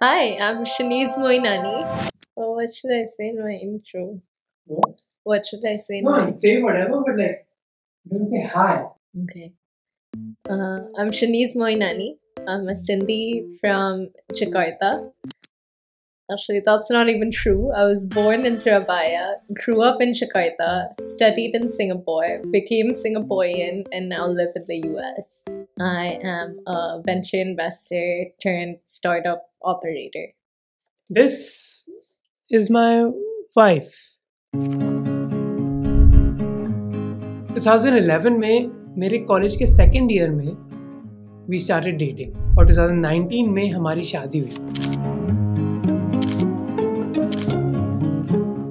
Hi, I'm Shanice Moinani. Oh, what should I say in my intro? What? What should I say in No, my say whatever, but don't say hi. Okay. I'm Shanice Moinani. I'm a Sindhi from Jakarta. Actually, that's not even true. I was born in Surabaya, grew up in Jakarta, studied in Singapore, became Singaporean, and now live in the US. I am a venture investor turned startup operator. This is my wife. 2011 में मेरे college के second year में we started dating और 2019 में हमारी शादी हुई।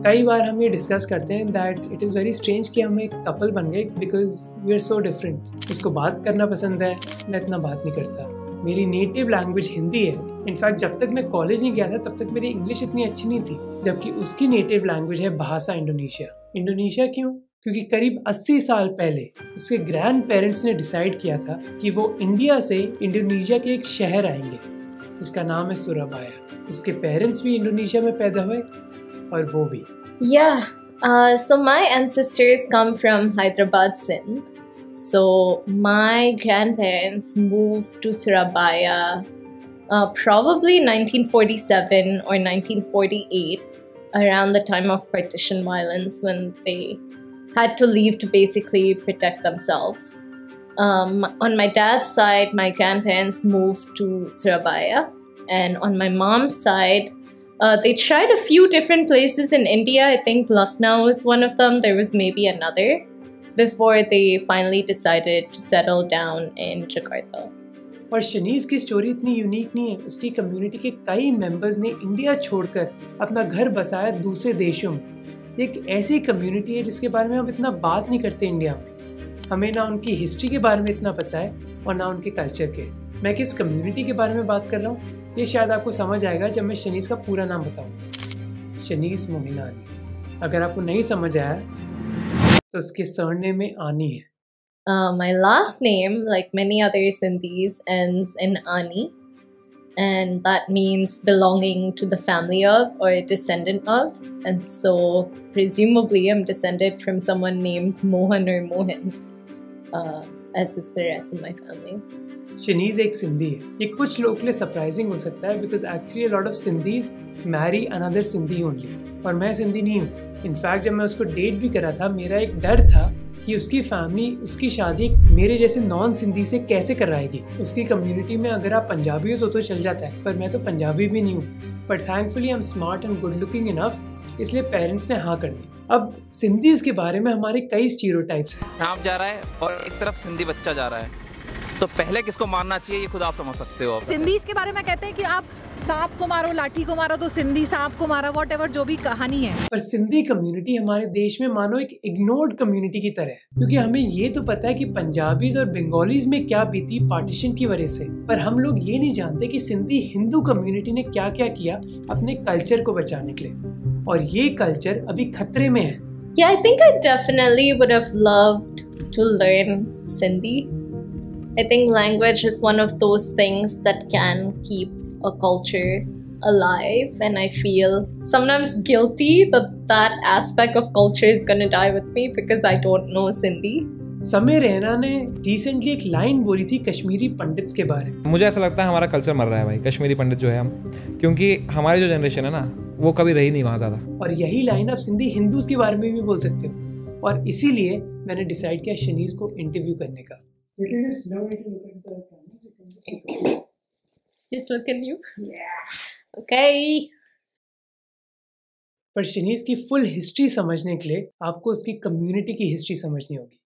कई बार हम ये डिस्कस करते हैं that it is very strange कि हम एक कपल बन गए because we are so different. उसको बात करना पसंद है, मैं इतना बात नहीं करता। मेरी नेटिव लैंग्वेज हिंदी है। इनफैक्ट जब तक मैं कॉलेज नहीं गया था तब तक मेरी इंग्लिश इतनी अच्छी नहीं थी, जबकि उसकी नेटिव लैंग्वेज है भाषा इंडोनेशिया। इंडोनेशिया क्यों? क्योंकि करीब 80 साल पहले उसके ग्रैंड पेरेंट्स ने डिसाइड किया था कि वो इंडिया से इंडोनेशिया के एक शहर आएंगे जिसका नाम है सुराबाया। उसके पेरेंट्स भी इंडोनेशिया में पैदा हुए और वो भी। Yeah, so my ancestors come from Hyderabad, Sindh. So my grandparents moved to Surabaya probably 1947 or 1948, around the time of partition violence when they had to leave to basically protect themselves. On my dad's side, my grandparents moved to Surabaya, and on my mom's side, they tried a few different places in India. I think Lucknow is one of them. There was maybe another before they finally decided to settle down in Jakarta. और शनीज की story इतनी unique नहीं है। उसकी community के कई members ने India छोड़कर अपना घर बसाया दूसरे देशों में। एक ऐसी कम्युनिटी है जिसके बारे में हम इतना बात नहीं करते इंडिया में। हमें ना उनकी हिस्ट्री के बारे में इतना पता है और ना उनके कल्चर के। मैं किस कम्युनिटी के बारे में बात कर रहा हूँ ये शायद आपको समझ आएगा जब मैं शनीज का पूरा नाम बताऊँ। शनीस मोहिनानी। अगर आपको नहीं समझ आया तो उसके सरनेम में आनी है। My last name, like many other Sindhis, ends in Ani, and that means belonging to the family of or descendant of. And so, presumably, I'm descended from someone named Mohan or Mohan, as is the rest of my family. शनीज एक सिंधी है। ये कुछ लोगों के लिए surprising हो सकता है because actually lot of Sindhis marry another Sindhi only, और मैं सिंधी नहीं हूँ। इनफैक्ट जब मैं उसको डेट भी करा था मेरा एक डर था कि उसकी फैमिली उसकी शादी मेरे जैसे नॉन सिंधी से कैसे कराएगी। उसकी कम्युनिटी में अगर आप पंजाबी हो तो चल जाता है, पर मैं तो पंजाबी भी नहीं हूँ। But thankfully I am smart and good looking enough, इसलिए पेरेंट्स ने हाँ कर दी। अब सिंधीज के बारे में हमारे कई स्टीरियोटाइप्स हैं। सांप जा रहा है और एक तरफ सिंधी बच्चा जा रहा है, तो पहले किसको मारना चाहिए ये खुद आप समझ सकते हो। सिंधीज के बारे में कहते हैं कि आप सांप को मारो, लाठी को मारो तो सिंधी सांप को मारा, व्हाटएवर जो भी कहानी है। पर सिंधी कम्युनिटी हमारे देश में मानो एक इग्नोर्ड कम्युनिटी की तरह है, क्योंकि हमें ये तो पता है कि पंजाबीज और बंगालीज में क्या बीती पार्टीशन की वजह से, पर हम लोग ये नहीं जानते कि सिंधी हिंदू कम्युनिटी ने क्या क्या किया अपने कल्चर को बचाने के लिए, और ये कल्चर अभी खतरे में है। Yeah, I think I definitely would have loved to learn Sindhi. I think language is one of those things that can keep a culture alive, and I feel sometimes guilty that that aspect of culture is going to die with me because I don't know Sindhi. समय रैना ने recently एक line बोली थी Kashmiri pandits के बारे में। मुझे ऐसा लगता है हमारा कल्चर मर रहा है भाई, कश्मीरी पंडित जो है हम, क्योंकि हमारी जो जनरेशन है ना वो कभी रही नहीं वहाँ ज़्यादा। और यही लाइन आप सिंधी हिंदूज के बारे में भी बोल सकते हो, और इसीलिए मैंने डिसाइड किया शनीज को इंटरव्यू करने का। Just look at you. Yeah. Okay. पर शनीज की फुल हिस्ट्री समझने के लिए आपको उसकी कम्युनिटी की हिस्ट्री समझनी होगी,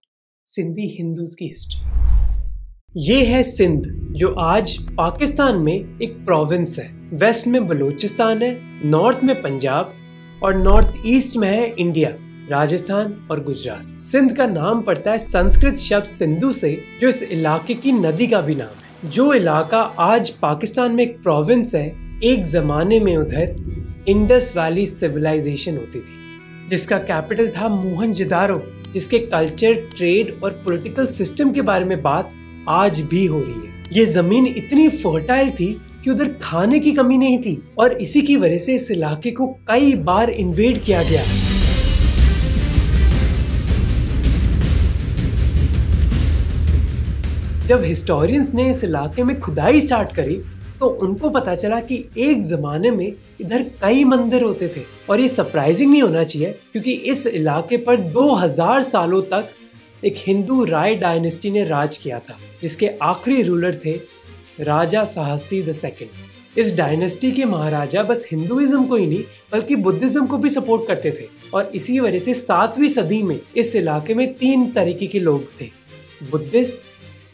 सिंधी हिंदूज की हिस्ट्री। ये है सिंध, जो आज पाकिस्तान में एक प्रोविंस है। वेस्ट में बलूचिस्तान है, नॉर्थ में पंजाब और नॉर्थ ईस्ट में है इंडिया, राजस्थान और गुजरात। सिंध का नाम पड़ता है संस्कृत शब्द सिंधु से, जो इस इलाके की नदी का भी नाम है। जो इलाका आज पाकिस्तान में एक प्रोविंस है, एक जमाने में उधर इंडस वैली सिविलाइजेशन होती थी, जिसका कैपिटल था मोहनजोदारो, जिसके कल्चर, ट्रेड और पॉलिटिकल सिस्टम के बारे में बात आज भी हो रही है। ये जमीन इतनी फर्टाइल थी कि उधर खाने की कमी नहीं थी और इसी की वजह से इस इलाके को कई बार इन्वेड किया गया। जब हिस्टोरियंस ने इस इलाके में खुदाई स्टार्ट करी तो उनको पता चला कि एक जमाने में इधर कई मंदिर होते थे। और ये सरप्राइजिंग नहीं होना चाहिए क्योंकि इस इलाके पर 2000 सालों तक एक हिंदू राय डायनेस्टी ने राज किया था, जिसके आखिरी रूलर थे राजा साहसी II। इस डायनेस्टी के महाराजा बस हिंदुइज्म को ही नहीं बल्कि बुद्धिज्म को भी सपोर्ट करते थे और इसी वजह से 7वीं सदी में इस इलाके में 3 तरीके के लोग थे, बुद्धिस्ट,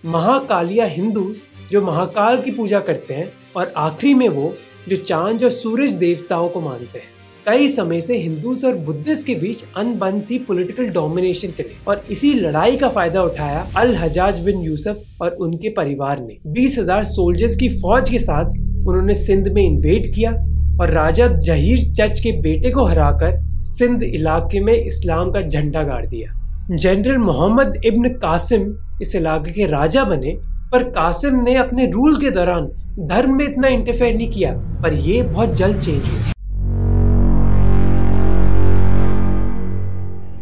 महाकालिया हिंदूज जो महाकाल की पूजा करते हैं और आखिरी में वो जो चांद और सूरज देवताओं को मानते हैं। कई समय से हिंदूज और बुद्धिस्ट के बीच अनबन थी पॉलिटिकल डोमिनेशन के लिए और इसी लड़ाई का फायदा उठाया अल हजाज बिन यूसुफ और उनके परिवार ने। 20,000 सोल्जर्स की फौज के साथ उन्होंने सिंध में इन्वेड किया और राजा जहीर चच के बेटे को हराकर सिंध इलाके में इस्लाम का झंडा गाड़ दिया। जनरल मोहम्मद इब्न कासिम इस इलाके के राजा बने, पर कासिम ने अपने रूल के दौरान धर्म में इतना इंटरफेयर नहीं किया, पर ये बहुत जल्द चेंज हुआ।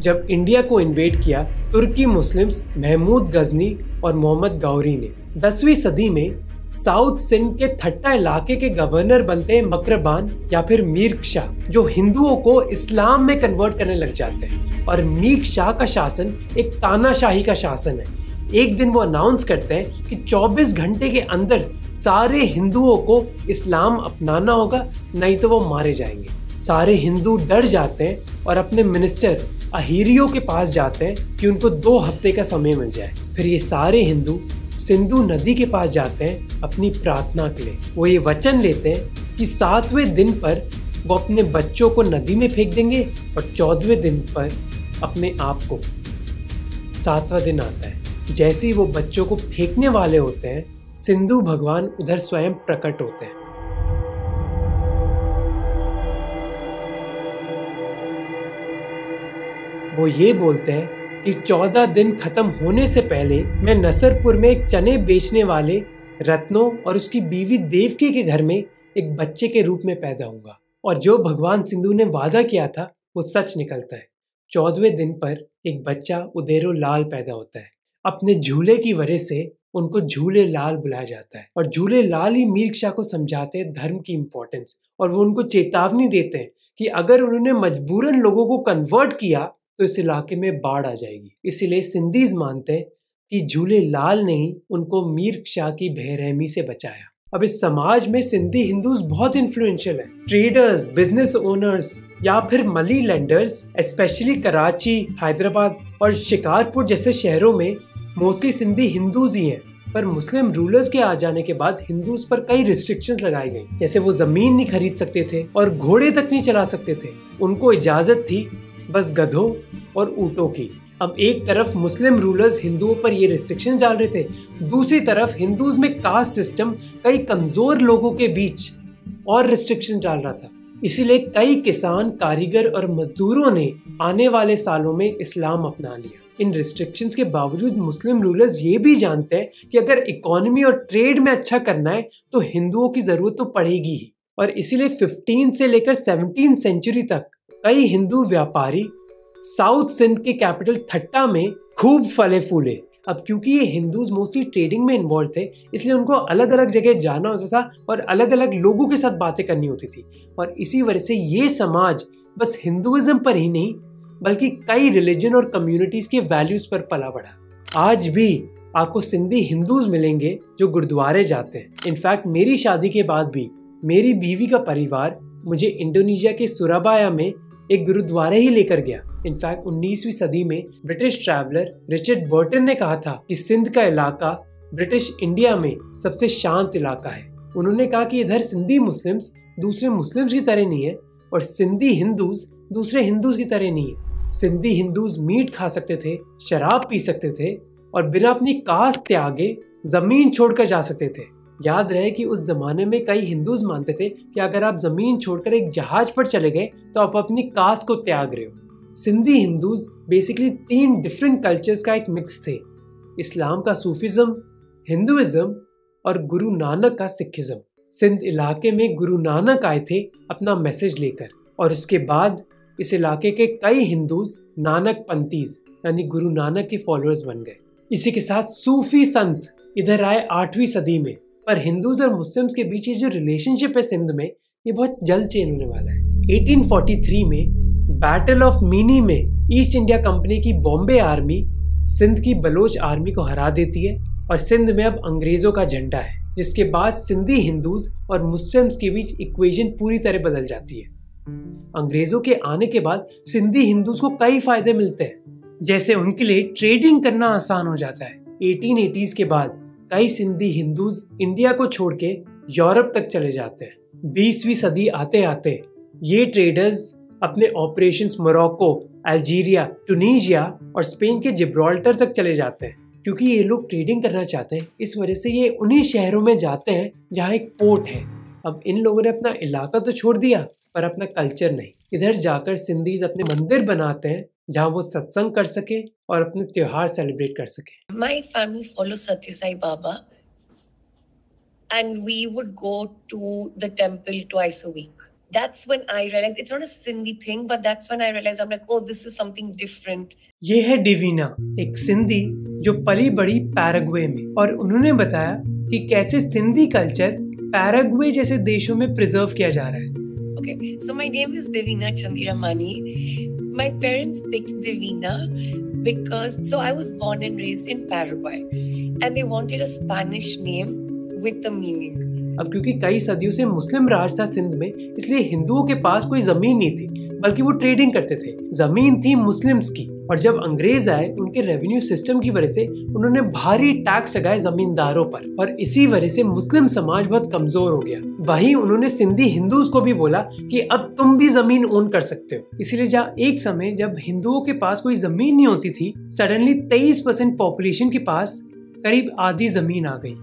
जब इंडिया को इन्वेड किया तुर्की मुस्लिम्स महमूद गजनी और मोहम्मद गौरी ने 10वीं सदी में साउथ सिंध के थट्टा इलाके के गवर्नर बनते हैं मकरबान या फिर मीर शाह, जो हिंदुओं को इस्लाम में कन्वर्ट करने लग जाते हैं। और मीर शाह का शासन एक तानाशाही का शासन है। एक दिन वो अनाउंस करते हैं कि 24 घंटे के अंदर सारे हिंदुओं को इस्लाम अपनाना होगा, नहीं तो वो मारे जाएंगे। सारे हिंदू डर जाते हैं और अपने मिनिस्टर अहीरियों के पास जाते हैं कि उनको 2 हफ्ते का समय मिल जाए। फिर ये सारे हिंदू सिंधु नदी के पास जाते हैं अपनी प्रार्थना के लिए। वो ये वचन लेते हैं कि 7वें दिन पर वो अपने बच्चों को नदी में फेंक देंगे और 14वें दिन पर अपने आप को। 7वां दिन आता है, जैसे ही वो बच्चों को फेंकने वाले होते हैं सिंधु भगवान उधर स्वयं प्रकट होते हैं। वो ये बोलते हैं कि 14 दिन खत्म होने से पहले मैं नसरपुर में एक चने बेचने वाले रत्नों और उसकी बीवी देवकी के घर में एक बच्चे के रूप में पैदा होऊंगा। और जो भगवान सिंधु ने वादा किया था वो सच निकलता है। 14वें दिन पर एक बच्चा उदेरो लाल पैदा होता है। अपने झूले की वजह से उनको झूले लाल बुलाया जाता है और झूले लाल ही मीर शाह को समझाते हैं धर्म की इम्पोर्टेंस। और वो उनको चेतावनी देते हैं कि अगर उन्होंने मजबूरन लोगों को कन्वर्ट किया तो इस इलाके में बाढ़ आ जाएगी। इसीलिए सिंधीज मानते हैं कि झूले लाल ने ही उनको मीर शाह की बेरहमी से बचाया। अब इस समाज में सिंधी हिंदूज बहुत इन्फ्लुएंशियल हैं। ट्रेडर्स, बिजनेस ओनर्स या फिर money lenders, specially Karachi, Hyderabad और शिकारपुर जैसे शहरों में मोस्टली सिंधी हिंदूज ही हैं। पर मुस्लिम रूलर्स के आ जाने के बाद हिंदूज पर कई रिस्ट्रिक्शंस लगाई गई, जैसे वो जमीन नहीं खरीद सकते थे और घोड़े तक नहीं चला सकते थे। उनको इजाजत थी बस गधों और ऊंटों की। अब एक तरफ मुस्लिम रूलर्स हिंदुओं पर ये रिस्ट्रिक्शन डाल रहे थे, दूसरी तरफ हिंदूज में कास्ट सिस्टम कई कमजोर लोगों के बीच और रिस्ट्रिक्शन डाल रहा था। इसीलिए कई किसान, कारीगर और मजदूरों ने आने वाले सालों में इस्लाम अपना लिया। इन रिस्ट्रिक्शंस के बावजूद मुस्लिम रूलर्स ये भी जानते हैं कि अगर इकोनॉमी और ट्रेड में अच्छा करना है तो हिंदुओं की जरूरत तो पड़ेगी ही। और इसीलिए 15 से लेकर 17 सेंचुरी तक कई हिंदू व्यापारी साउथ सिंध के कैपिटल थट्टा में खूब फले फूले। अब क्योंकि ये हिंदूज मोस्टली ट्रेडिंग में इन्वॉल्व थे, इसलिए उनको अलग अलग जगह जाना होता था और अलग अलग लोगों के साथ बातें करनी होती थी। और इसी वजह से ये समाज बस हिंदुइज्म पर ही नहीं बल्कि कई रिलीजन और कम्युनिटीज के वैल्यूज पर पला बढ़ा। आज भी आपको सिंधी हिंदूज मिलेंगे जो गुरुद्वारे जाते हैं। इनफैक्ट मेरी शादी के बाद भी मेरी बीवी का परिवार मुझे इंडोनेशिया के सुराबाया में एक गुरुद्वारे ही लेकर गया। इनफैक्ट 19वीं सदी में ब्रिटिश ट्रैवलर रिचर्ड बर्टन ने कहा था कि सिंध का इलाका ब्रिटिश इंडिया में सबसे शांत इलाका है। उन्होंने कहा कि इधर सिंधी मुस्लिम्स दूसरे मुस्लिम्स की तरह नहीं है और सिंधी हिंदूज दूसरे हिंदूज की तरह नहीं है। सिंधी हिंदूज मीट खा सकते थे, शराब पी सकते थे और बिना अपनी कास्ट त्यागे जमीन छोड़कर जा सकते थे। याद रहे कि उस जमाने में कई हिंदूज मानते थे कि अगर आप जमीन छोड़कर एक जहाज पर चले गए तो आप अपनी कास्ट को त्याग रहे हो। Sindhi Hindus basically 3 different cultures का एक मिक्स थे, इस्लाम का सूफिज्म, हिंदुइज्म और गुरु नानक का सिखिज्म। सिंध इलाके में गुरु नानक आए थे अपना मैसेज लेकर, और उसके बाद इस इलाके के कई हिंदूज नानक पंथीज यानी गुरु नानक के फॉलोअर्स बन गए। इसी के साथ सूफी संत इधर आए 8वीं सदी में। पर हिंदूज और मुस्लिम्स के बीच ये जो रिलेशनशिप है सिंध में, ये बहुत जल्द चेंज होने वाला है। 1843 में बैटल ऑफ मीनी में ईस्ट इंडिया कंपनी की बॉम्बे आर्मी सिंध की बलोच आर्मी को हरा देती है और सिंध में अब अंग्रेजों का झंडा है, जिसके बाद सिंधी हिंदूज और मुस्लिम्स के बीच इक्वेशन पूरी तरह बदल जाती है। अंग्रेजों के आने के बाद सिंधी हिंदूज को कई फायदे मिलते हैं, जैसे उनके लिए ट्रेडिंग करना आसान हो जाता है। 1880s के बाद कई सिंधी हिंदूज इंडिया को छोड़ के यूरोप तक चले जाते हैं। 20वीं सदी आते आते ये ट्रेडर्स अपने ऑपरेशंस मोरक्को, अल्जीरिया, टूनीशिया और स्पेन के जिब्राल्टर तक चले जाते हैं। क्योंकि ये लोग ट्रेडिंग करना चाहते हैं, इस वजह से ये उन्हीं शहरों में जाते हैं जहाँ एक पोर्ट है। अब इन लोगों ने अपना इलाका तो छोड़ दिया पर अपना कल्चर नहीं। इधर जाकर सिंधीज अपने मंदिर बनाते हैं जहाँ वो सत्संग कर सके और अपने त्योहार सेलिब्रेट कर सके। My family follows Satya Sai Baba and we would go to the temple twice a week. That's when I realized it's not a Sindhi thing, but that's when I realized I'm like, oh, this is something different. ये है डिवीना, एक सिंधी जो पली बड़ी Paraguay में, और उन्होंने बताया कि कैसे सिंधी कल्चर पैराग्वे जैसे देशों में प्रिजर्व किया जा रहा है। Okay, so my name is Devina Chandiramani. My parents picked Devina because I was born and raised in Paraguay and they wanted a Spanish name with a meaning. अब क्योंकि कई सदियों से मुस्लिम राज था सिंध में, इसलिए हिंदुओं के पास कोई जमीन नहीं थी, बल्कि वो ट्रेडिंग करते थे। जमीन थी मुस्लिम्स की, और जब अंग्रेज आए उनके रेवेन्यू सिस्टम की वजह से उन्होंने भारी टैक्स लगाए जमींदारों पर, और इसी वजह से मुस्लिम समाज बहुत कमजोर हो गया। वहीं उन्होंने सिंधी हिंदूज को भी बोला कि अब तुम भी जमीन ओन कर सकते हो। इसीलिए जहाँ एक समय जब हिंदुओं के पास कोई जमीन नहीं होती थी, सडनली 23% पॉपुलेशन के पास करीब आधी जमीन आ गई।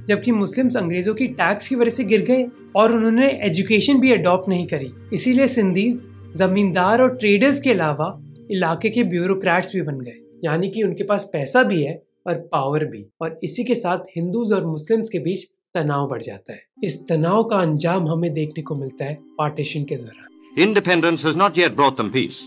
जबकि मुस्लिम्स अंग्रेजों की टैक्स की वजह से गिर गए और उन्होंने एजुकेशन भी अडॉप्ट नहीं करी। इसीलिए सिंधीज जमींदार और ट्रेडर्स के अलावा इलाके के ब्यूरोक्रेट्स भी बन गए, यानी कि उनके पास पैसा भी है और पावर भी, और इसी के साथ हिंदूज और मुस्लिम्स के बीच तनाव बढ़ जाता है। इस तनाव का अंजाम हमें देखने को मिलता है पार्टीशन के दौरान। Independence has not yet brought them peace.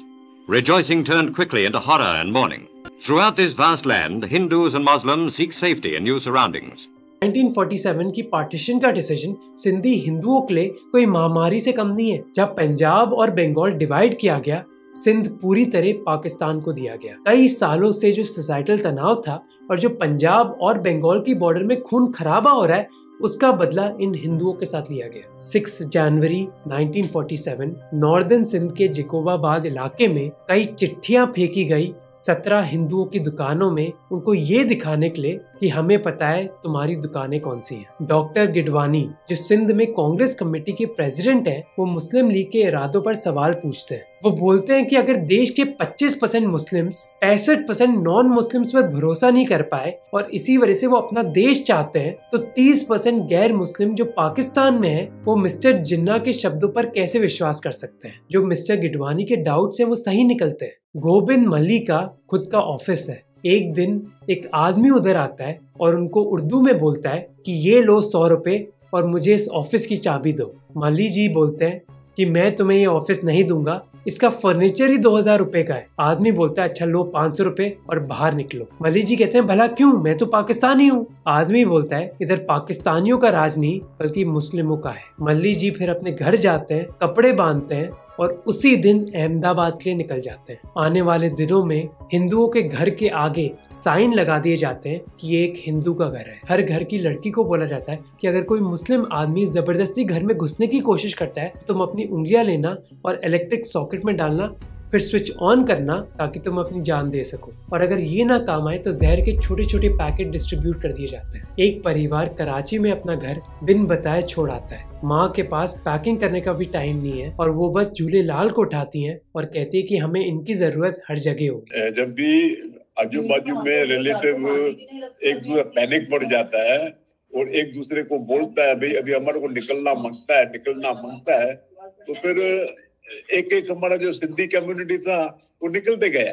Rejoicing turned quickly into horror and mourning. Throughout this vast land, Hindus and Muslims seek safety in new surroundings. 1947 की पार्टीशन का डिसीजन सिंधी हिंदुओं के लिए कोई महामारी से कम नहीं है। जब पंजाब और बंगाल डिवाइड किया गया, सिंध पूरी तरह पाकिस्तान को दिया गया। कई सालों से जो सोसाइटल तनाव था और जो पंजाब और बंगाल की बॉर्डर में खून खराबा हो रहा है, उसका बदला इन हिंदुओं के साथ लिया गया। 6 जनवरी 1947 नॉर्दर्न सिंध के जिकोबाबाद इलाके में कई चिट्ठियां फेंकी गई 17 हिंदुओं की दुकानों में, उनको ये दिखाने के लिए कि हमें पता है तुम्हारी दुकानें कौन सी हैं। डॉक्टर गिडवानी जो सिंध में कांग्रेस कमेटी के प्रेसिडेंट हैं, वो मुस्लिम लीग के इरादों पर सवाल पूछते हैं। वो बोलते हैं कि अगर देश के 25% मुस्लिम्स 65% नॉन मुस्लिम्स पर भरोसा नहीं कर पाए और इसी वजह से वो अपना देश चाहते हैं, तो 30% गैर मुस्लिम जो पाकिस्तान में है, वो मिस्टर जिन्ना के शब्दों पर कैसे विश्वास कर सकते हैं। जो मिस्टर गिडवानी के डाउट्स हैं वो सही निकलते हैं। गोबिंद मल्ली का खुद का ऑफिस है। एक दिन एक आदमी उधर आता है और उनको उर्दू में बोलता है कि ये लो 100 रुपए और मुझे इस ऑफिस की चाबी दो। मल्ली जी बोलते हैं कि मैं तुम्हें ये ऑफिस नहीं दूंगा, इसका फर्नीचर ही 2000 रुपए का है। आदमी बोलता है अच्छा लो 500 रुपए और बाहर निकलो। मल्ली जी कहते हैं भला क्यों, मैं तो पाकिस्तानी हूँ। आदमी बोलता है इधर पाकिस्तानियों का राज नहीं बल्कि मुस्लिमों का है। मल्ली जी फिर अपने घर जाते हैं, कपड़े बांधते हैं और उसी दिन अहमदाबाद के लिए निकल जाते हैं। आने वाले दिनों में हिंदुओं के घर के आगे साइन लगा दिए जाते हैं कि ये एक हिंदू का घर है। हर घर की लड़की को बोला जाता है कि अगर कोई मुस्लिम आदमी जबरदस्ती घर में घुसने की कोशिश करता है तो तुम अपनी उंगलियां लेना और इलेक्ट्रिक सॉकेट में डालना, फिर स्विच ऑन करना ताकि तुम अपनी जान दे सको। और अगर ये ना काम आए तो जहर के छोटे छोटे पैकेट डिस्ट्रीब्यूट कर दिए जाते हैं। एक परिवार कराची में अपना घर बिन बताए छोड़ आता है। माँ के पास पैकिंग करने का भी टाइम नहीं है और वो बस झूले लाल को उठाती हैं और कहती है कि हमें इनकी जरूरत हर जगह होगी। जब भी आजू बाजू में रिलेटिव एक दूसरे पैनिक पड़ जाता है और एक दूसरे को बोलता है भाई अभी हमारे को निकलना मांगता है, तो फिर एक हमारा जो सिंधी कम्युनिटी था वो निकलते गया।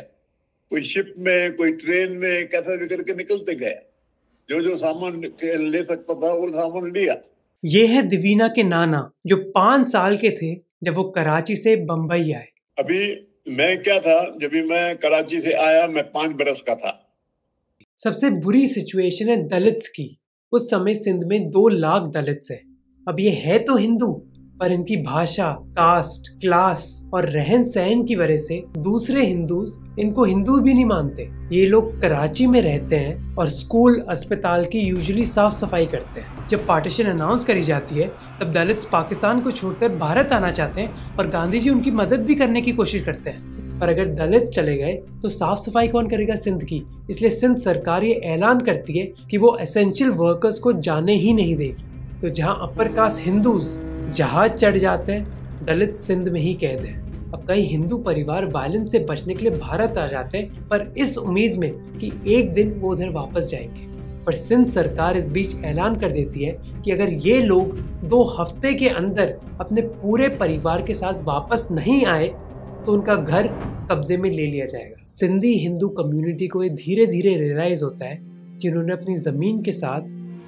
कोई शिप में, कोई ट्रेन में, कैसा भी करके निकलते गया। जो सामान ले सकता था वो सामान लिया। ये है दिवीना के नाना जो 5 साल के थे जब वो कराची से बम्बई आए। अभी मैं क्या था, जब भी मैं कराची से आया मैं 5 बरस का था। सबसे बुरी सिचुएशन है दलित्स की। उस समय सिंध में 2 लाख दलित्स हैं। अब ये है तो हिंदू, पर इनकी भाषा, कास्ट, क्लास और रहन सहन की वजह से दूसरे हिंदूज इनको हिंदू भी नहीं मानते। ये लोग कराची में रहते हैं और स्कूल, अस्पताल की यूजुअली साफ सफाई करते हैं। जब पार्टीशन अनाउंस करी जाती है तब दलित्स पाकिस्तान को छोड़कर भारत आना चाहते हैं और गांधी जी उनकी मदद भी करने की कोशिश करते हैं। पर अगर दलित चले गए तो साफ सफाई कौन करेगा सिंध की? इसलिए सिंध सरकार ये ऐलान करती है कि वो एसेंशियल वर्कर्स को जाने ही नहीं देगी। तो जहां अपर कास्ट हिंदूज जहाज चढ़ जाते हैं, दलित सिंध में ही कैद है। अब कई हिंदू परिवार वायलेंस से बचने के लिए भारत आ जाते हैं, पर इस उम्मीद में कि एक दिन वो उधर वापस जाएंगे। पर सिंध सरकार इस बीच ऐलान कर देती है कि अगर ये लोग 2 हफ्ते के अंदर अपने पूरे परिवार के साथ वापस नहीं आए तो उनका घर कब्जे में ले लिया जाएगा। सिंधी हिंदू कम्युनिटी को ये धीरे धीरे रियलाइज होता है कि उन्होंने अपनी जमीन के साथ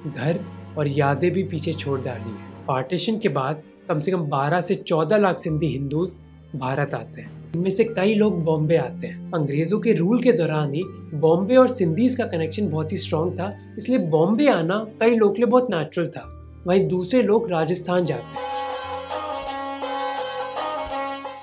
घर और यादें भी पीछे छोड़ डाली है। पार्टीशन के बाद कम से कम 12 से 14 लाख सिंधी हिंदूज भारत आते हैं। इनमें से कई लोग बॉम्बे आते हैं। अंग्रेजों के रूल के दौरान ही बॉम्बे और सिंधीज का कनेक्शन बहुत ही स्ट्रॉन्ग था, इसलिए बॉम्बे आना कई लोग के लिए बहुत नेचुरल था। वहीं दूसरे लोग राजस्थान जाते हैं।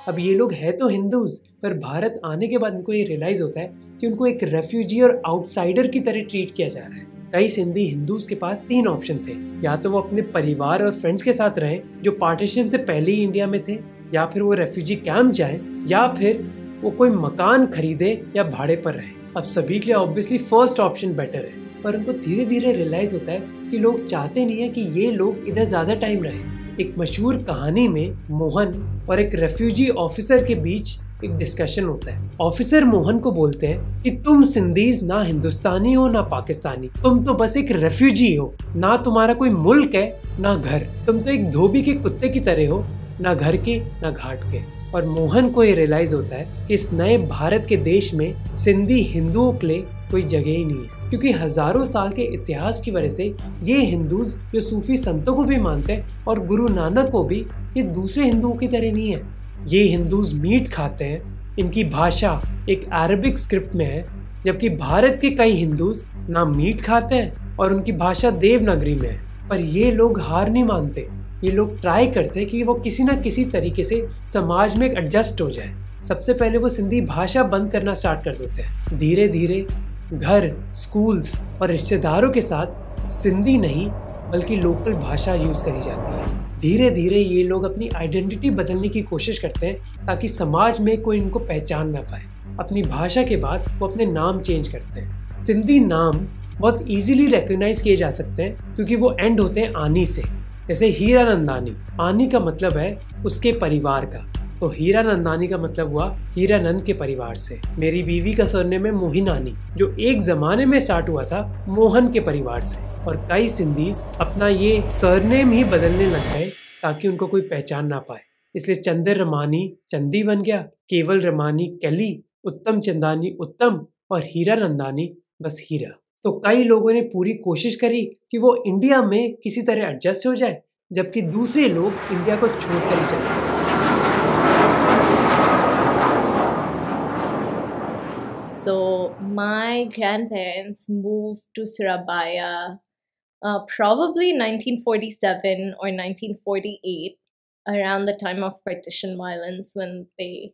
अब ये लोग है तो हिंदूज, पर भारत आने के बाद इनको ये रियलाइज होता है कि उनको एक रेफ्यूजी और आउटसाइडर की तरह ट्रीट किया जा रहा है। कई सिंधी हिंदूज के पास 3 ऑप्शन थे, या तो वो अपने परिवार और फ्रेंड्स के साथ रहें जो पार्टीशन से पहले ही इंडिया में थे, या फिर वो रेफ्यूजी कैंप जाएं, या फिर वो कोई मकान खरीदे या भाड़े पर रहे। अब सभी के लिए ऑब्वियसली फर्स्ट ऑप्शन बेटर है, पर उनको धीरे धीरे रियलाइज होता है कि लोग चाहते नहीं है कि ये लोग इधर ज्यादा टाइम रहे। एक मशहूर कहानी में मोहन और एक रेफ्यूजी ऑफिसर के बीच एक डिस्कशन होता है। ऑफिसर मोहन को बोलते हैं कि तुम सिंधीज ना हिंदुस्तानी हो ना पाकिस्तानी, तुम तो बस एक रेफ्यूजी हो, ना तुम्हारा कोई मुल्क है ना घर, तुम तो एक धोबी के कुत्ते की तरह हो, ना घर के ना घाट के। और मोहन को ये रियलाइज होता है कि इस नए भारत के देश में सिंधी हिंदुओं के लिए कोई जगह ही नहीं है, क्योंकि हजारों साल के इतिहास की वजह से ये हिंदूज जो सूफी संतों को भी मानते हैं और गुरु नानक को भी, ये दूसरे हिंदुओं की तरह नहीं है। ये हिंदूज मीट खाते हैं, इनकी भाषा एक अरबिक स्क्रिप्ट में है, जबकि भारत के कई हिंदूज ना मीट खाते हैं और उनकी भाषा देवनागरी में है। पर ये लोग हार नहीं मानते, ये लोग ट्राई करते हैं कि वो किसी ना किसी तरीके से समाज में एडजस्ट हो जाए। सबसे पहले वो सिंधी भाषा बंद करना स्टार्ट कर देते हैं। धीरे धीरे घर, स्कूल्स और रिश्तेदारों के साथ सिंधी नहीं बल्कि लोकल भाषा यूज करी जाती है। धीरे धीरे ये लोग अपनी आइडेंटिटी बदलने की कोशिश करते हैं ताकि समाज में कोई इनको पहचान ना पाए। अपनी भाषा के बाद वो अपने नाम चेंज करते हैं। सिंधी नाम बहुत इजीली रिकॉग्नाइज किए जा सकते हैं क्योंकि वो एंड होते हैं आनी से। जैसे हीरानंदानी, आनी का मतलब है उसके परिवार का, तो हीरानंदानी का मतलब हुआ हीरानंद के परिवार से। मेरी बीवी का सरनेम है मोहिनानी, जो एक जमाने में स्टार्ट हुआ था मोहन के परिवार से। और कई सिंधीज अपना ये सरनेम ही बदलने लग गए ताकि उनको कोई पहचान ना पाए। इसलिए चंदर रमानी चंदी बन गया, केवल रमानी कैली, उत्तम चंदानी उत्तम और हीरानंदानी बस हीरा। तो कई लोगों ने पूरी कोशिश करी कि वो इंडिया में किसी तरह एडजस्ट हो जाए, जबकि दूसरे लोग इंडिया को छोड़कर ही चले गए। So my grandparents moved to Surabaya probably 1947 or 1948, around the time of partition violence, when they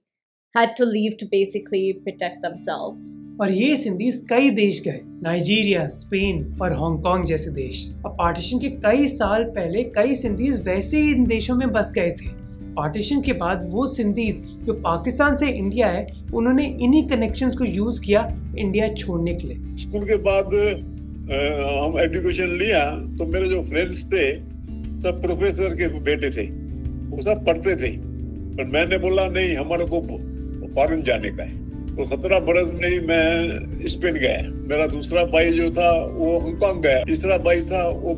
had to leave to basically protect themselves. और ये सिंधीज कई देश गए, नाइजीरिया, स्पेन और हांगकांग जैसे देश। अब पार्टीशन के कई साल पहले कई सिंधीज वैसे ही इन देशों में बस गए थे। पार्टीशन के बाद वो सिंधीज जो पाकिस्तान से इंडिया है, उन्होंने इन्हीं कनेक्शंस को यूज किया इंडिया छोड़ने के लिए। स्कूल के बाद हम एजुकेशन लिया तो मेरे जो फ्रेंड्स थे सब प्रोफेसर के बेटे थे, वो सब पढ़ते थे। पर मैंने बोला नहीं, हमारे को फॉरेन जाने का है। तो 17 बरस में ही मैं स्पेन गया। मेरा दूसरा भाई जो था वो हांगकांग गया, तीसरा भाई था वो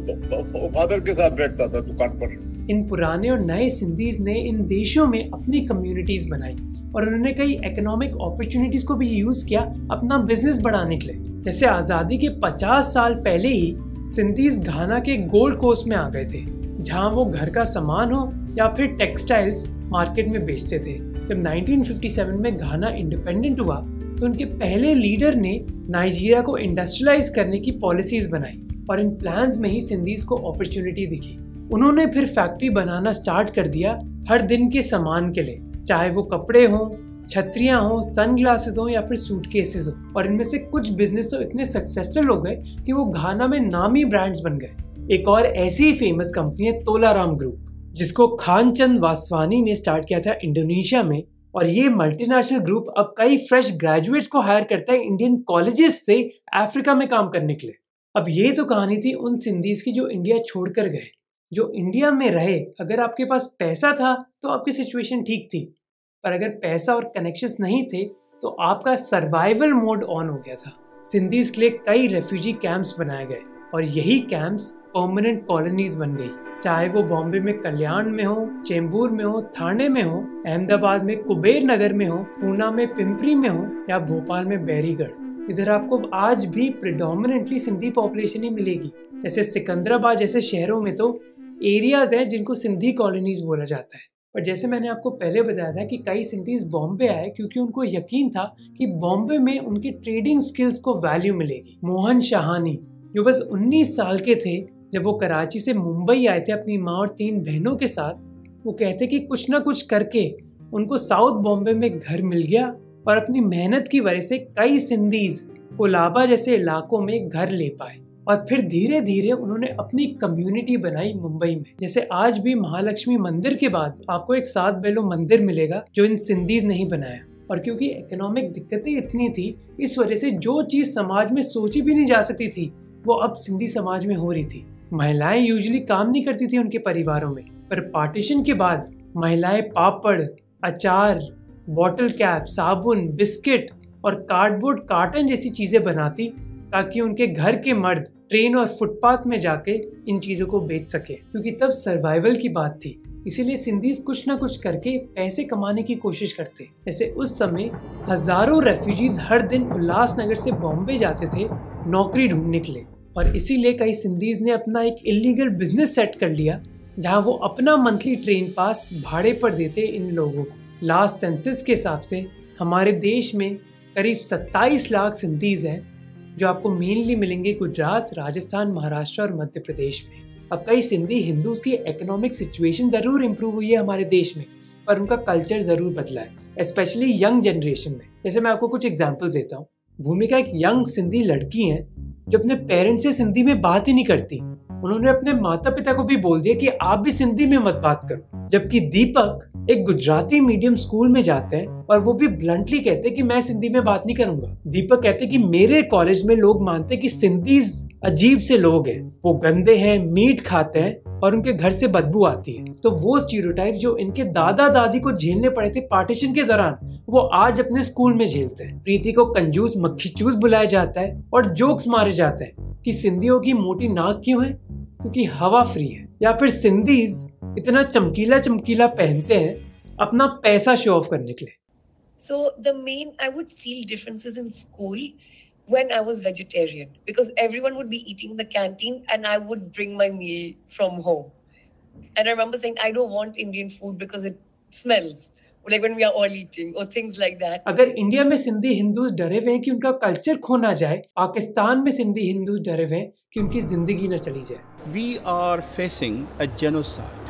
फादर के साथ बैठता था दुकान पर। इन पुराने और नए सिंधीज ने इन देशों में अपनी कम्युनिटीज बनाई और उन्होंने कई इकोनॉमिक अपॉर्चुनिटीज को भी यूज किया अपना बिजनेस बढ़ाने के लिए। जैसे आजादी के 50 साल पहले ही सिंधीज घाना के गोल्ड कोस्ट में आ गए थे, जहां वो घर का सामान हो या फिर टेक्सटाइल्स मार्केट में बेचते थे। जब 1957 में घाना इंडिपेंडेंट हुआ तो उनके पहले लीडर ने नाइजीरिया को इंडस्ट्रियलाइज करने की पॉलिसीज बनाई और इन प्लान्स में ही सिंधीज को अपॉर्चुनिटी दिखी। उन्होंने फिर फैक्ट्री बनाना स्टार्ट कर दिया हर दिन के सामान के लिए, चाहे वो कपड़े हों, छतरियां हो, सनग्लासेस हो या फिर सूटकेसेस हो। और इनमें से कुछ बिजनेस तो इतने सक्सेसफुल हो गए कि वो घाना में नामी ब्रांड्स बन गए। एक और ऐसी ही फेमस कंपनी है तोलाराम ग्रुप, जिसको खानचंद वासवानी ने स्टार्ट किया था इंडोनेशिया में। और ये मल्टीनेशनल ग्रुप अब कई फ्रेश ग्रेजुएट्स को हायर करता है इंडियन कॉलेजेस से अफ्रीका में काम करने के लिए। अब ये तो कहानी थी उन सिंधीज की जो इंडिया छोड़कर गए, जो इंडिया में रहे। अगर आपके पास पैसा था तो आपकी सिचुएशन ठीक थी, पर अगर पैसा और कनेक्शंस नहीं थे तो आपका सर्वाइवल मोड ऑन हो गया था। सिंधीज के लिए कई रेफ्यूजी कैंप्स बनाए गए और यही कैंप्स परमानेंट कॉलोनीज बन गई, चाहे वो बॉम्बे में कल्याण में हो, चेंबूर में हो, थाने में हो, अहमदाबाद में कुबेर नगर में हो, पूना में पिंपरी में हो या भोपाल में बैरीगढ़। इधर आपको आज भी प्रिडोमिनेंटली सिंधी पॉपुलेशन ही मिलेगी। जैसे सिकंदराबाद जैसे शहरों में तो एरियाज हैं जिनको सिंधी कॉलोनीज बोला जाता है। पर जैसे मैंने आपको पहले बताया था कि कई सिंधीज बॉम्बे आए क्योंकि उनको यकीन था कि बॉम्बे में उनके ट्रेडिंग स्किल्स को वैल्यू मिलेगी। मोहन शाहानी जो बस 19 साल के थे जब वो कराची से मुंबई आए थे अपनी माँ और 3 बहनों के साथ, वो कहते कि कुछ ना कुछ करके उनको साउथ बॉम्बे में घर मिल गया और अपनी मेहनत की वजह से कई सिंधीज कोलाबा जैसे इलाकों में घर ले पाए। और फिर धीरे धीरे उन्होंने अपनी कम्युनिटी बनाई मुंबई में। जैसे आज भी महालक्ष्मी मंदिर के बाद आपको एक 7 बेलो मंदिर मिलेगा जो इन सिंधीज ने ही बनाया। और क्योंकि इकोनॉमिक दिक्कतें इतनी थी, इस वजह से जो चीज समाज में सोची भी नहीं जा सकती थी वो अब सिंधी समाज में हो रही थी। महिलाएं यूजुअली काम नहीं करती थी उनके परिवारों में, पर पार्टीशन के बाद महिलाएं पापड़, अचार, बॉटल कैप, साबुन, बिस्किट और कार्डबोर्ड कार्टन जैसी चीजें बनाती ताकि उनके घर के मर्द ट्रेन और फुटपाथ में जाके इन चीजों को बेच सके। क्योंकि तब सर्वाइवल की बात थी, इसीलिए सिंधीज कुछ ना कुछ करके पैसे कमाने की कोशिश करते। जैसे उस समय हजारों रेफ्यूजीज हर दिन उल्लासनगर से बॉम्बे जाते थे नौकरी ढूंढने के लिए, और इसीलिए कई सिंधीज ने अपना एक इलीगल बिजनेस सेट कर लिया जहां वो अपना मंथली ट्रेन पास भाड़े पर देते इन लोगों को। लास्ट सेंसस के हिसाब से हमारे देश में करीब 27 लाख सिंधीज हैं जो आपको मेनली मिलेंगे गुजरात, राजस्थान, महाराष्ट्र और मध्य प्रदेश में। अब कई सिंधी हिंदूज की इकोनॉमिक सिचुएशन जरूर इम्प्रूव हुई है हमारे देश में, पर उनका कल्चर जरूर बदला है, स्पेशली यंग जनरेशन में। जैसे मैं आपको कुछ एग्जांपल्स देता हूँ। भूमिका एक यंग सिंधी लड़की है जो अपने पेरेंट्स से सिंधी में बात ही नहीं करती। उन्होंने अपने माता पिता को भी बोल दिया कि आप भी सिंधी में मत बात करो। जबकि दीपक एक गुजराती मीडियम स्कूल में जाते हैं और वो भी ब्लंटली कहते हैं कि मैं सिंधी में बात नहीं करूंगा। दीपक कहते हैं कि मेरे कॉलेज में लोग मानते हैं कि सिंधीज अजीब से लोग हैं, वो गंदे हैं, मीट खाते हैं और उनके घर से बदबू आती है। तो वो स्टीरियोटाइप जो इनके दादा दादी को झेलने पड़े थे पार्टीशन के दौरान, वो आज अपने स्कूल में झेलते हैं। प्रीति को कंजूस मक्खी चूस बुलाया जाता है और जोक्स मारे जाते हैं कि सिंधियों की मोटी नाक क्यों है, क्योंकि हवा फ्री है। या फिर सिंधीज इतना चमकीला चमकीला पहनते हैं अपना पैसा शो ऑफ करने के लिए। So the main, I would feel differences in school when I was vegetarian, because everyone would be eating in the canteen and I would bring my meal from home. And I remember saying, I don't want Indian food because it smells, like when we are all eating or things like that. अगर India में Sindhi Hindus डरे हुए हैं कि उनका culture खो ना जाए, पाकिस्तान में सिंधी हिंदूज डरे हुए हैं कि उनकी जिंदगी न चली जाए। We are facing a genocide.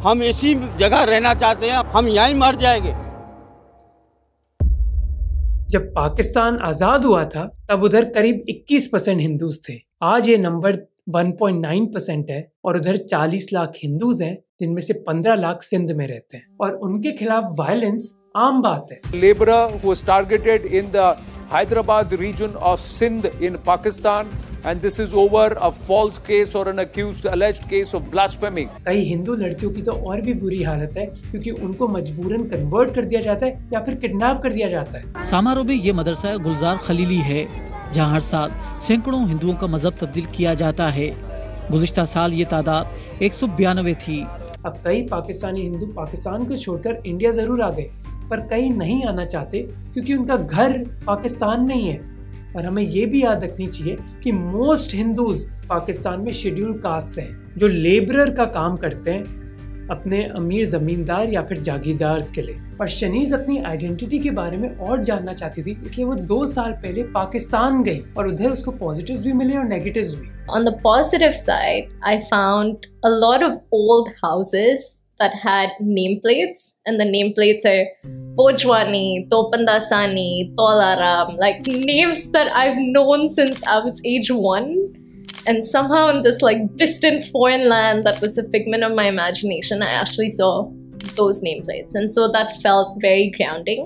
हम इसी जगह रहना चाहते हैं, हम यहीं मर जाएंगे। जब पाकिस्तान आजाद हुआ था तब उधर करीब 21% हिंदूज थे। आज ये नंबर 1.9% है और उधर 40 लाख हिंदूज हैं, जिनमें से 15 लाख सिंध में रहते हैं और उनके खिलाफ वायलेंस आम बात है। Laborer who was targeted in the Hyderabad region of Sindh in Pakistan, and this is over a false case or an alleged case of blasphemy. कई हिंदू लड़कियों की तो और भी बुरी हालत है क्योंकि उनको मजबूरन कन्वर्ट कर दिया जाता है या फिर किडनैप कर दिया जाता है। सामारो में ये मदरसा गुलजार खलीली है जहाँ हर साल सैकड़ों हिंदुओं का मजहब तब्दील किया जाता है। गुज़िश्ता साल ये तादाद 192 थी। अब कई पाकिस्तानी हिंदू पाकिस्तान को छोड़कर इंडिया जरूर आ गए, पर कई नहीं आना चाहते क्योंकि उनका घर पाकिस्तान नहीं है। और हमें ये भी याद रखनी चाहिए कि मोस्ट हिंदूज पाकिस्तान में शेड्यूल कास्ट हैं जो लेबरर का काम करते हैं अपने अमीर जमींदार या फिर जागीरदार के लिए। और शनीज अपनी आइडेंटिटी के बारे में और जानना चाहती थी, इसलिए वो 2 साल पहले पाकिस्तान गई और उधर उसको पॉजिटिव्स भी मिले और नेगेटिव्स भी। On the positive side, I found a lot of old houses that had nameplates, and the nameplates are Pojwani, Topandasani, Tolaram, like names that I've known since I was age 1. And somehow in this like distant foreign land that was a figment of my imagination, I actually saw those nameplates. And so that felt very grounding.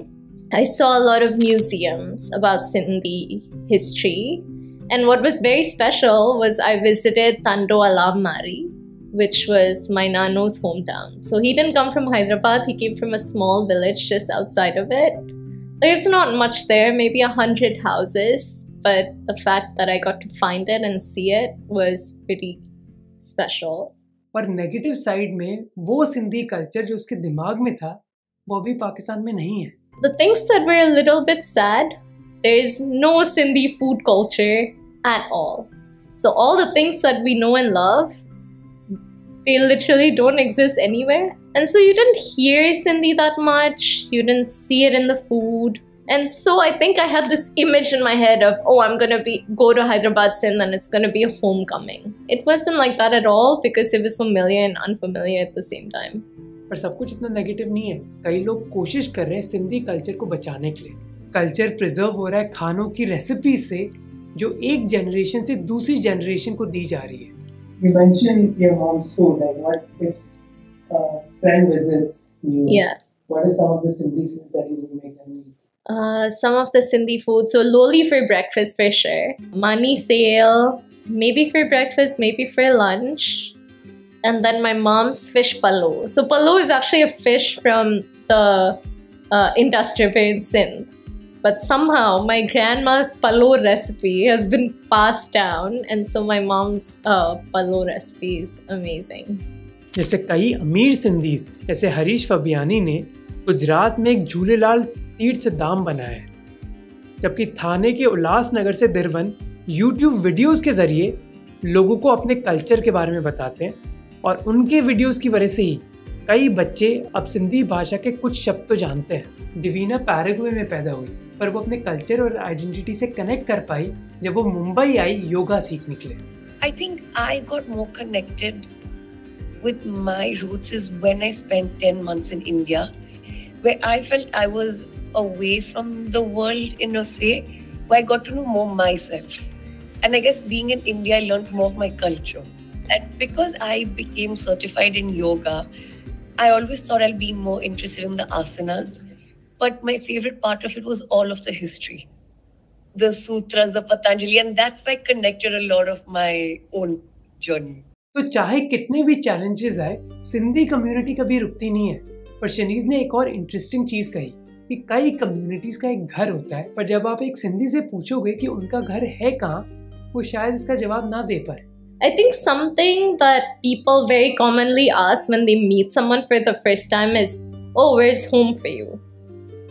I saw a lot of museums about Sindhi history. And what was very special was I visited Tando Alam Mari, which was my Nano's hometown. So he didn't come from Hyderabad, he came from a small village just outside of it. There's not much there, maybe 100 houses. But the fact that I got to find it and see it was pretty special. और negative side में वो Sindhi culture जो उसके दिमाग में था वो अभी पाकिस्तान में नहीं है। The things that were a little bit sad, there is no Sindhi food culture at all. So all the things that we know and love, they literally don't exist anywhere. And so you didn't hear Sindhi that much, you didn't see it in the food. And so I think I had this image in my head of, oh, I'm going to go to Hyderabad Sindh and it's going to be a homecoming. It wasn't like that at all because it was familiar and unfamiliar at the same time. पर सब कुछ इतना negative नहीं है। कई लोग कोशिश कर रहे हैं सिंधी कल्चर को बचाने के लिए। कल्चर प्रिजर्व हो रहा है खानों की रेसिपी से जो एक जनरेशन से दूसरी जनरेशन को दी जा रही है। You mentioned your mom's food. Like, what if a friend visits you? Yeah. What is some of the Sindhi food that you will make and eat? Some of the Sindhi food. So loli for breakfast for sure. Mani sale, maybe for breakfast, maybe for lunch. And then my mom's fish palo. So palo is actually a fish from the industrial in Sindh. But somehow my grandma's palo recipe has been passed down. And so my mom's palo recipe is amazing. जैसे कई अमीर Sindhis जैसे हरीश फबियानी ने गुजरात में एक झूलेलाल तीर्थ से दाम बनाया है, जबकि थाने के उल्लासनगर से दिरवन यूट्यूब वीडियोस के जरिए लोगों को अपने कल्चर के बारे में बताते हैं और उनके वीडियोस की वजह से ही कई बच्चे अब सिंधी भाषा के कुछ शब्द तो जानते हैं। डिवीना पैराग्वे में पैदा हुई पर वो अपने कल्चर और आइडेंटिटी से कनेक्ट कर पाई जब वो मुंबई आई योगा सीखने के लिए। I think I got more connected with my roots is when I spent 10 months in India, where I felt I was away from the world in a way, where I got to know more myself. And I guess being in India, I learned more of my culture. And because I became certified in yoga, I always thought I'll be more interested in the asanas. But my favorite part of it was all of the history, the sutras, the Patanjali, and that's why I connected a lot of my own journey. तो चाहे कितने भी challenges आए, Sindhi community कभी रुकती नहीं है। पर शनीज ने एक और इंटरेस्टिंग चीज कही कि कई कम्युनिटीज का एक घर होता है, पर जब आप एक सिंधी से पूछोगे कि उनका घर है कहाँ, वो शायद इसका जवाब ना दे पाए। I think something that people very commonly ask when they meet someone for the first time is, oh, where's home for you?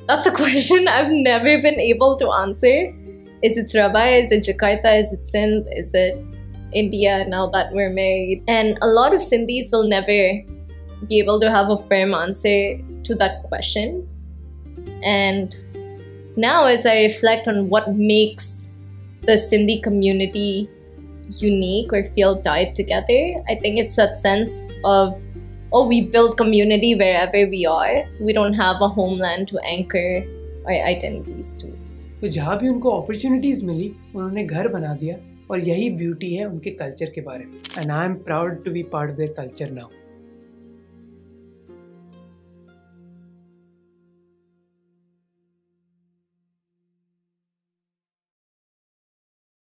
That's a question I've never been able to answer. Is it Surabaya? Is it Jakarta? Is it Sindh? Is it India now that we're married? And a lot of Sindhis will never be able to have a firm answer to that question. And now as I reflect on what makes the Sindhi community unique or feel tied together, I think it's that sense of, oh, we build community wherever we are. We don't have a homeland to anchor our identities to. तो जहाँ भी उनको opportunities मिली उन्होंने घर बना दिया और यही ब्यूटी है उनके कल्चर के बारे में। And I am proud to be part of their culture now.